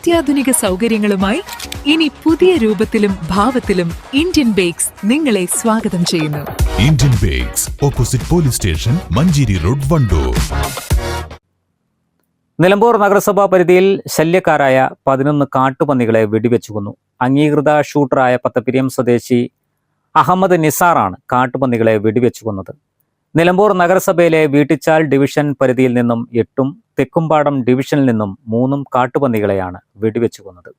അത്യാധുനിക സൗകര്യങ്ങളുമായി ഇനി പുതിയ രൂപത്തിലും ഭാവത്തിലും ഇന്ത്യൻ ബേക്സ് നിങ്ങളെ സ്വാഗതം ചെയ്യുന്നു. Indian bakes, opposite police station, Manjeri road, Wandoor. Nilambur നഗരസഭാ പരിധിയിൽ ശല്യക്കാരായ 11 കാട്ടുപന്നികളെ വെടിവെച്ചു കൊന്നു. അംഗീകൃത ഷൂട്ടറായ പത്തപ്പിരിയം സ്വദേശി അഹമ്മദ് നിസാറാണ് കാട്ടുപന്നികളെ വെടിവെച്ചു കൊന്നത്. നിലമ്പൂർ നഗരസഭയിലെ വീട്ടിച്ചാൽ ഡിവിഷൻ പരിധിയിൽ നിന്നും 8ഉം തെക്കുംപാടം ഡിവിഷനിൽ നിന്നും 3 കാട്ടുപന്നികളെയാണ് വെടിവെച്ചു കൊന്നത്.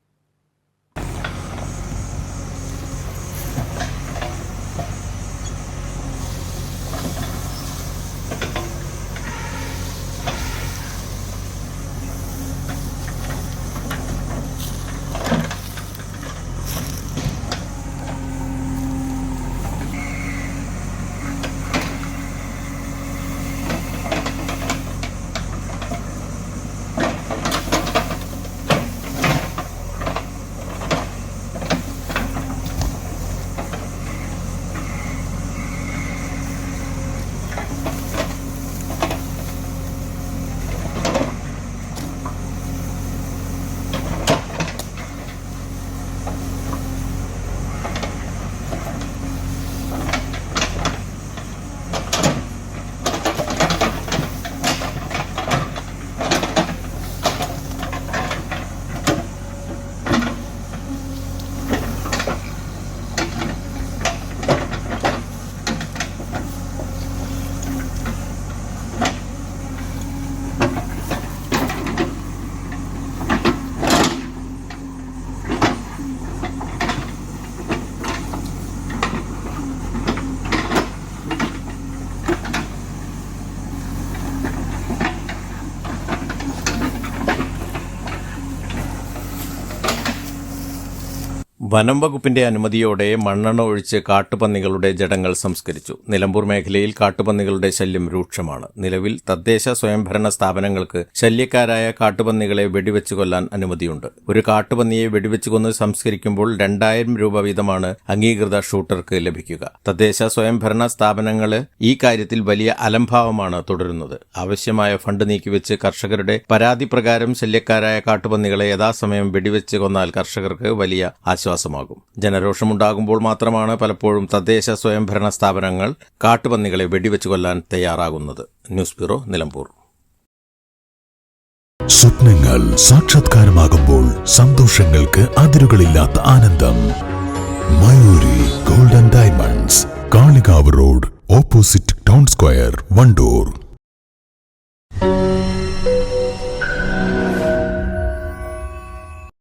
വനം വകുപ്പിന്റെ അനുമതിയോടെ മണ്ണെണ്ണ ഒഴിച്ച് കാട്ടുപന്നികളുടെ ജഡങ്ങൾ സംസ്കരിച്ചു. നിലമ്പൂർ മേഖലയിൽ കാട്ടുപന്നികളുടെ ശല്യം രൂക്ഷമാണ്. നിലവിൽ തദ്ദേശ സ്വയംഭരണ സ്ഥാപനങ്ങൾക്ക് ശല്യക്കാരായ കാട്ടുപന്നികളെ വെടിവെച്ചു കൊല്ലാൻ അനുമതിയുണ്ട്. ഒരു കാട്ടുപന്നിയെ വെടിവെച്ചു കൊന്ന് സംസ്കരിക്കുമ്പോൾ 2000 രൂപ വീതമാണ് അംഗീകൃത ഷൂട്ടർക്ക് ലഭിക്കുക. തദ്ദേശ സ്വയംഭരണ സ്ഥാപനങ്ങൾ ഈ കാര്യത്തിൽ വലിയ അലംഭാവമാണ് തുടരുന്നത്. ആവശ്യമായ ഫണ്ട് നീക്കിവെച്ച് കർഷകരുടെ പരാതി പ്രകാരം ശല്യക്കാരായ കാട്ടുപന്നികളെ യഥാസമയം വെടിവെച്ച് കൊന്നാൽ കർഷകർക്ക് വലിയ ആശ്വാസമാകും. ജനരോഷമുണ്ടാകുമ്പോൾ മാത്രമാണ് പലപ്പോഴും തദ്ദേശ സ്വയംഭരണ സ്ഥാപനങ്ങൾ കാട്ടുപന്നികളെ വെടിവെച്ചു കൊല്ലാൻ തയ്യാറാകുന്നത്. News bureau, Nilambur. സ്വപ്നങ്ങൾ സാക്ഷാത്കാരമാകുമ്പോൾ സന്തോഷങ്ങൾക്ക് അതിരുകളില്ലാത്ത ആനന്ദം. Mayuri golden diamonds, Kalikavu road, opposite town square, Wandoor.